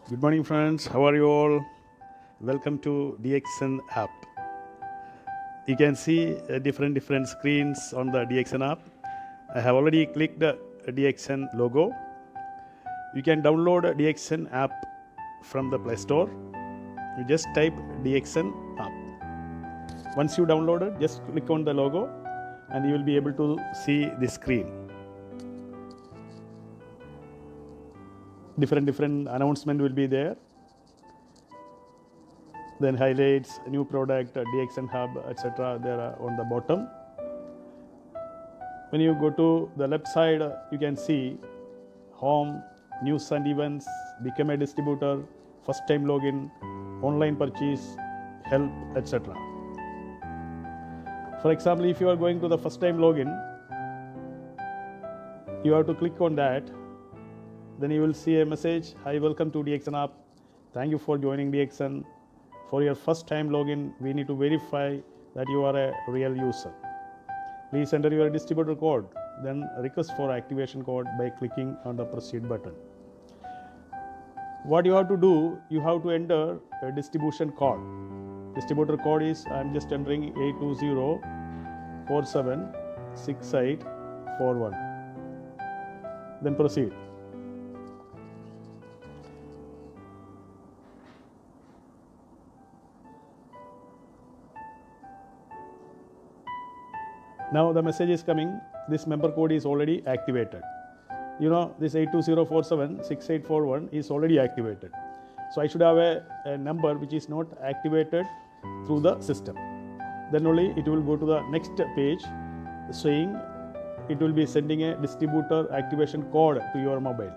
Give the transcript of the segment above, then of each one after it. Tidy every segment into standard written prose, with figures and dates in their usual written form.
Good morning, friends. How are you all? Welcome to DXN app. You can see different screens on the DXN app. I have already clicked the DXN logo. You can download DXN app from the Play Store. You just type DXN app. Once you download it, just click on the logo and you will be able to see the screen. Different announcement will be there. Then highlights, new product, DXN hub, etc. There are on the bottom. When you go to the left side, you can see home, news and events, become a distributor, first time login, online purchase, help, etc. For example, if you are going to the first time login, you have to click on that. Then you will see a message, hi, welcome to DXN app. Thank you for joining DXN. For your first time login, we need to verify that you are a real user. Please enter your distributor code, then request for activation code by clicking on the proceed button. What you have to do, you have to enter a distribution code. Distributor code is, I am just entering 820476841. Then proceed. Now the message is coming, this member code is already activated. You know, this 820476841 is already activated. So I should have a number which is not activated through the system. Then only it will go to the next page saying it will be sending a distributor activation code to your mobile.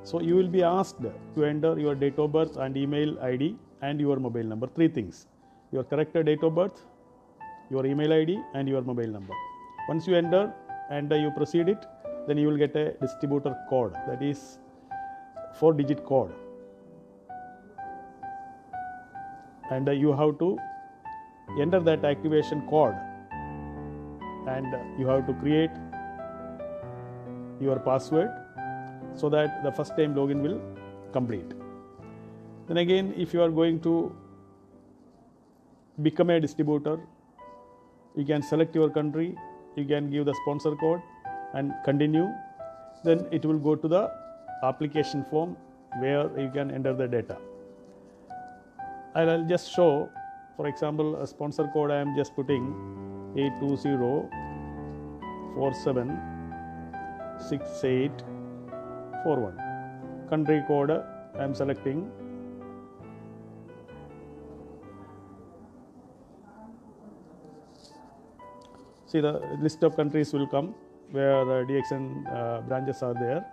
So you will be asked to enter your date of birth and email ID and your mobile number. Three things: your correct date of birth, your email ID and your mobile number. Once you enter and you proceed it, then you will get a distributor code, that is 4-digit code, and you have to enter that activation code and you have to create your password so that the first time login will complete. Then again, if you are going to become a distributor, you can select your country, you can give the sponsor code and continue. Then it will go to the application form where you can enter the data. I'll just show, for example, a sponsor code I am just putting 820476841. Country code I am selecting see the list of countries will come where DXN branches are there.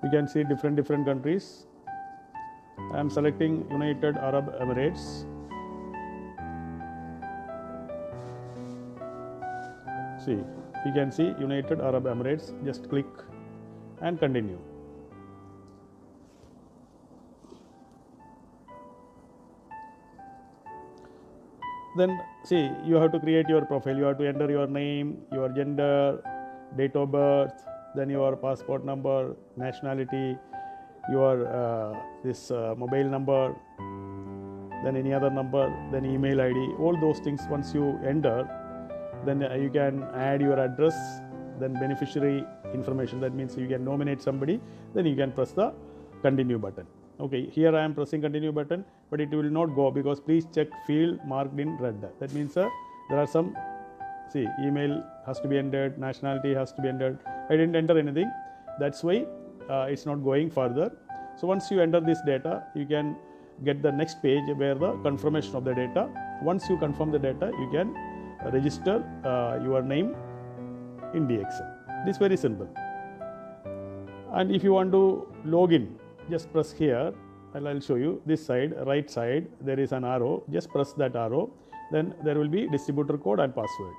You can see different countries. I am selecting United Arab Emirates. See, you can see United Arab Emirates. Just click and continue. Then see, you have to create your profile. You have to enter your name, your gender, date of birth, then your passport number, nationality, your mobile number, then any other number, then email ID. All those things once you enter, then you can add your address, then beneficiary information. That means you can nominate somebody. Then you can press the continue button. Okay, here I am pressing continue button, but it will not go because please check field marked in red. That means there are some, see, email has to be entered, nationality has to be entered. I didn't enter anything. That's why it's not going further. So once you enter this data, you can get the next page where the confirmation of the data. Once you confirm the data, you can register your name in DXN. It is very simple. And if you want to log in, just press here and I'll show you this side, right side, there is an arrow. Just press that arrow. Then there will be distributor code and password.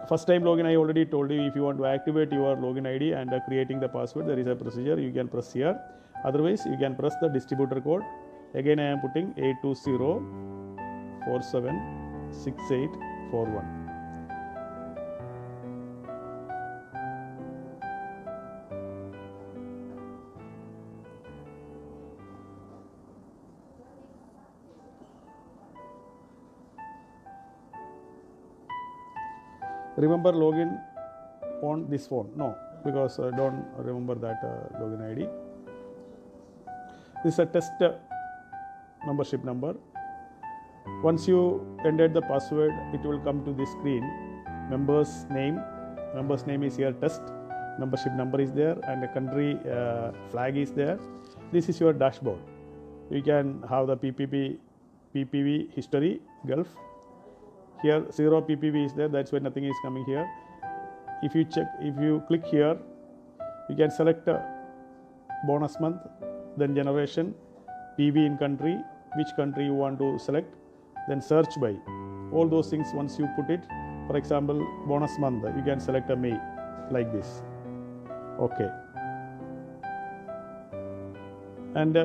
First time login, I already told you, if you want to activate your login ID and creating the password, there is a procedure. You can press here. Otherwise, you can press the distributor code. Again, I am putting 820476841. Remember login on this phone? No, because don't remember that login ID. This is a test membership number. Once you entered the password, it will come to this screen. Member's name is here, test. Membership number is there, and the country flag is there. This is your dashboard. You can have the PPV history, Gulf. Here 0 PPV is there, that's why nothing is coming here. If you click here, you can select bonus month, then generation, PV in country, which country you want to select, then search by. All those things once you put it, for example, bonus month, you can select a May like this. Okay. And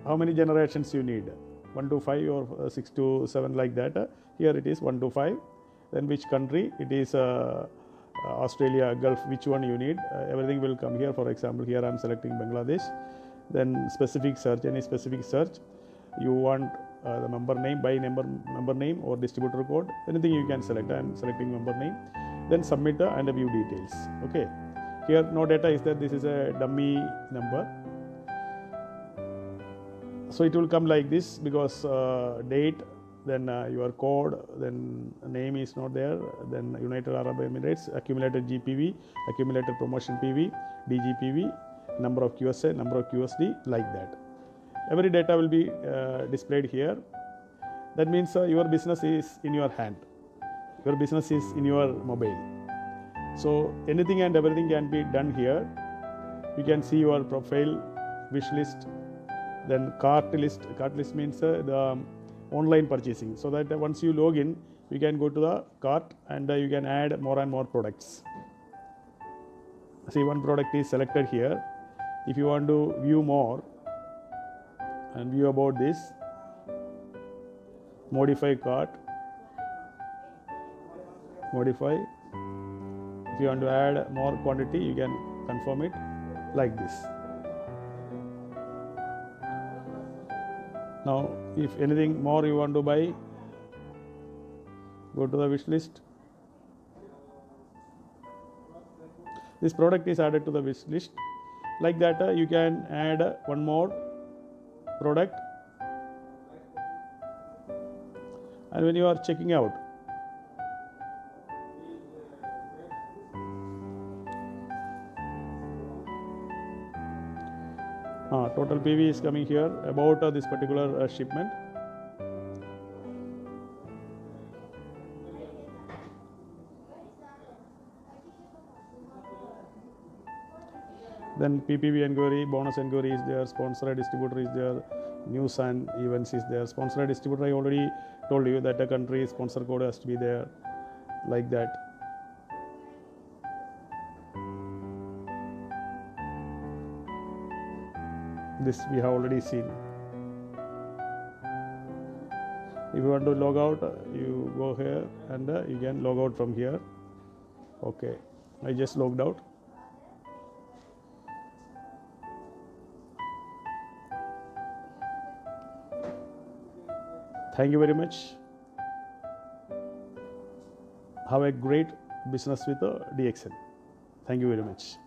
how many generations you need? 1 to 5 or 6 to 7 like that. Here it is 1 to 5. Then which country? It is Australia, Gulf, which one you need. Everything will come here. For example, here I am selecting Bangladesh. Then specific search, any specific search. You want the member name, by member name or distributor code, anything you can select. I am selecting member name. Then submit and view details. Okay. Here no data is there. This is a dummy number. So it will come like this because date, then your code, then name is not there, then United Arab Emirates, accumulated GPV, accumulated promotion PV, DGPV, number of QSA, number of QSD, like that. Every data will be displayed here. That means your business is in your hand. Your business is in your mobile. So anything and everything can be done here. You can see your profile, wish list, then cart list. Cart list means the online purchasing. So that once you log in, you can go to the cart and you can add more and more products. See, one product is selected here. If you want to view more and view about this, modify cart, modify. If you want to add more quantity, you can confirm it like this. Now, if anything more you want to buy, go to the wish list. This product is added to the wish list. Like that, you can add one more product. And when you are checking out, total PV is coming here about this particular shipment. Then PPV inquiry, bonus inquiry is there, sponsored distributor is there, news and events is there. Sponsored distributor, I already told you that a country sponsor code has to be there, like that. This we have already seen. If you want to log out, you go here and you can log out from here. Okay, I just logged out. Thank you very much. Have a great business with DXN. Thank you very much.